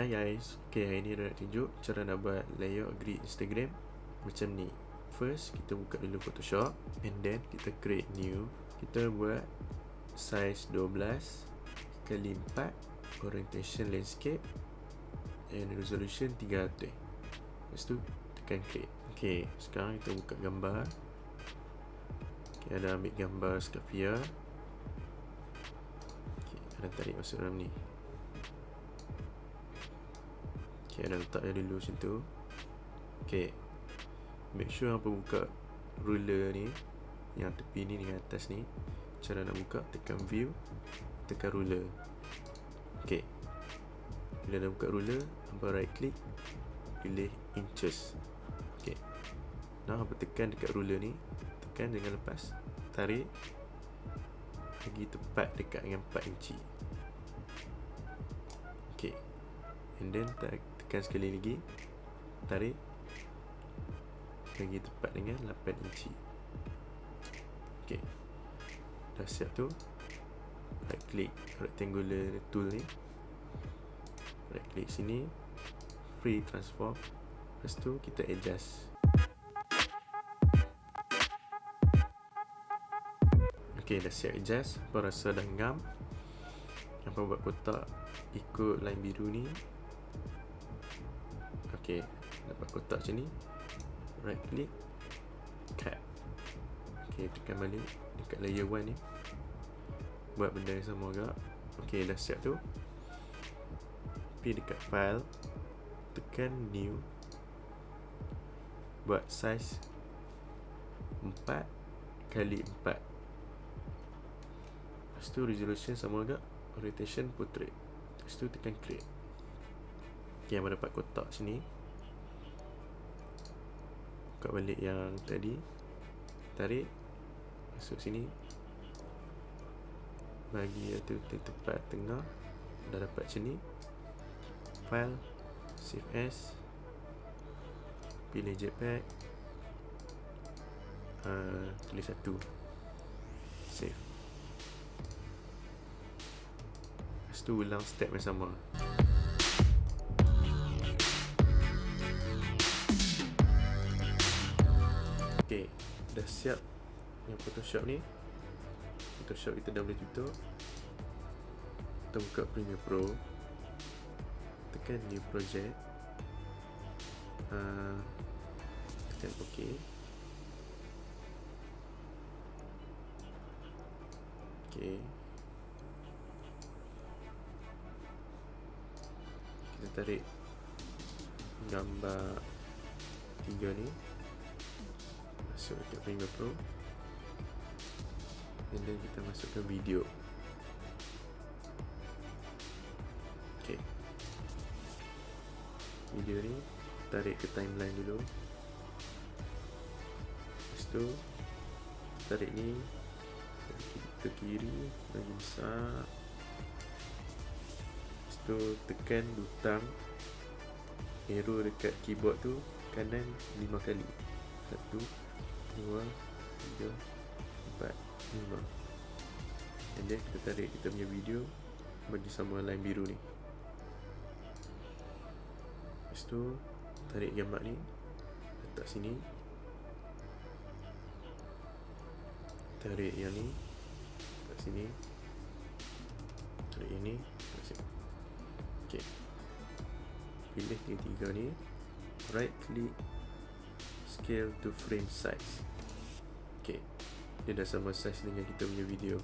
Hi guys, okay, hari ni nak tunjuk cara nak buat layout grid Instagram macam ni. First, kita buka dulu Photoshop, and then kita create new. Kita buat size 12 kali 4, orientation landscape, and resolution 300. Lepas tu tekan create. Okay, sekarang kita buka gambar. Okay, ada ambil gambar skafia. Okay, ada tarik masuk dalam ni. Okay, ada letak dia dulu macam tu. Okay, make sure hampa buka ruler ni, yang tepi ni dengan atas ni. Cara nak buka, tekan view, tekan ruler. Okay, bila dah buka ruler, hampa right click, pilih inches. Okay, now hampa tekan dekat ruler ni, tekan jangan lepas, tarik lagi tepat dekat dengan 4 inci. Okay, and then tekan sekali lagi, tarik lagi tepat dengan 8 inci. Ok, dah siap tu, right click rectangular tool ni, right click sini, free transform. Lepas tu kita adjust. Ok, dah siap adjust. Apa rasa dah ngam, apa buat kotak ikut line biru ni. Ok, dapat kotak macam ni, right click, cut. Ok, tekan balik dekat layer 1 ni, buat benda yang sama agak. Ok, dah siap tu, pergi dekat file, tekan new, buat size 4 kali 4. Lepas tu resolution sama agak, orientation portrait. Lepas tu tekan create. Ok, yang dapat kotak sini, buka balik yang tadi, tarik masuk sini, bagi tu tepat tengah. Dah dapat macam ni, file, save as, pilih JPEG, tulis 1, save. Lepas tu ulang step yang sama. Ok, dah siap yang Photoshop ni. Photoshop kita dah boleh tutup. Kita buka Premiere Pro, tekan new project, tekan OK. Ok, kita tarik gambar 3 ni, masuk dekat Premiere Pro, and then kita masukkan video. Ok, video ni tarik ke timeline dulu. Lepas tu tarik ni ke kiri lagi besar. Lepas tu tekan butang arrow dekat keyboard tu kanan 5 kali. 1, 2, 3, 4, 5. And then kita tarik kita punya video bagi sama line biru ni. Lepas tu tarik gambar ni, letak sini, tarik yang ni, letak sini, tarik yang ni, letak sini. Ok, pilih tiga ni, right click, scale to frame size. Ok, dia dah sama size dengan kita punya video.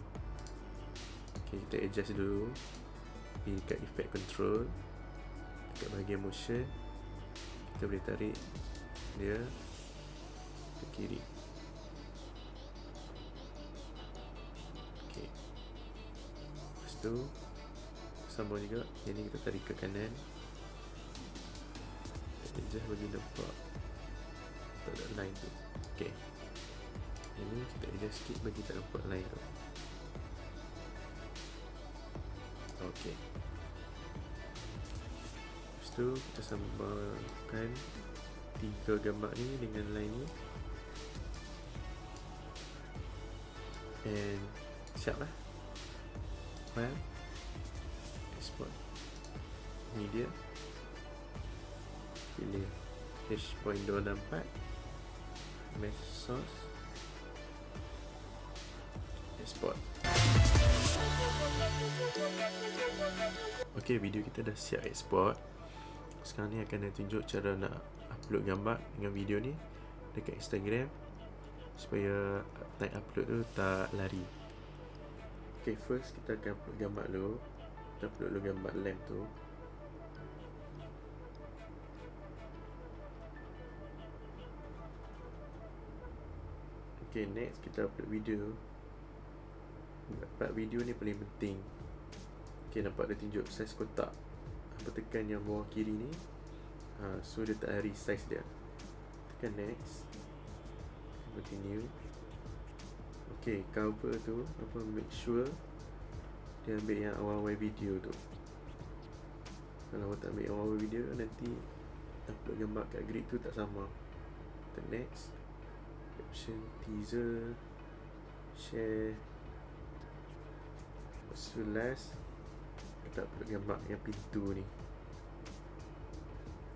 Ok, kita adjust dulu, pergi dekat effect control, dekat bahagian motion, kita boleh tarik dia ke kiri. Ok, lepas tu sama juga, yang ni kita tarik ke kanan, kita adjust bagi nampak tak ada line tu. Ok, yang ni kita adjust sikit bagi tak nampak line tu. Ok, lepas tu kita sambungkan 3 gambar ni dengan line ni, and siap lah. File, export media, pilih H.264 mesh source, export. Ok, video kita dah siap export. Sekarang ni akan tunjuk cara nak upload gambar dengan video ni dekat Instagram supaya time upload tu tak lari. Ok, first kita akan upload gambar dulu. Kita upload dulu gambar lamp tu. Ok, next kita upload video. Part video ni paling penting. Ok, nampak dia tunjuk saiz kotak. Apa tekan yang bawah kiri ni, so dia tak lari saiz dia. Tekan next, continue. Ok, cover tu make sure dia ambil yang awal-awal video tu. Kalau tak ambil awal-awal video, nanti upload gambar kat grid tu tak sama. Tekan next, caption, teaser, share. So last, kita upload gambar yang pintu ni.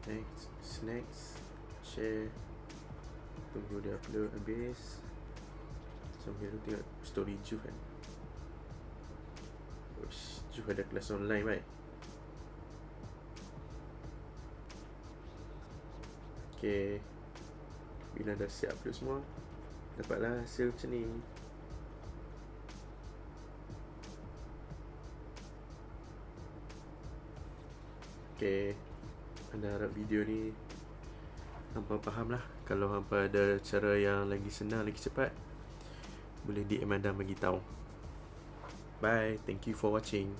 Next, share. Tunggu dia upload habis. Sambil tu tengok story Juh kan. Juh ada kelas online baik. Okay, bila dah siap upload semua, dapatlah hasil macam ni. Okay, anda harap video ni hampa faham lah. Kalau hampa ada cara yang lagi senang, lagi cepat, boleh DM anda bagi tahu. Bye, thank you for watching.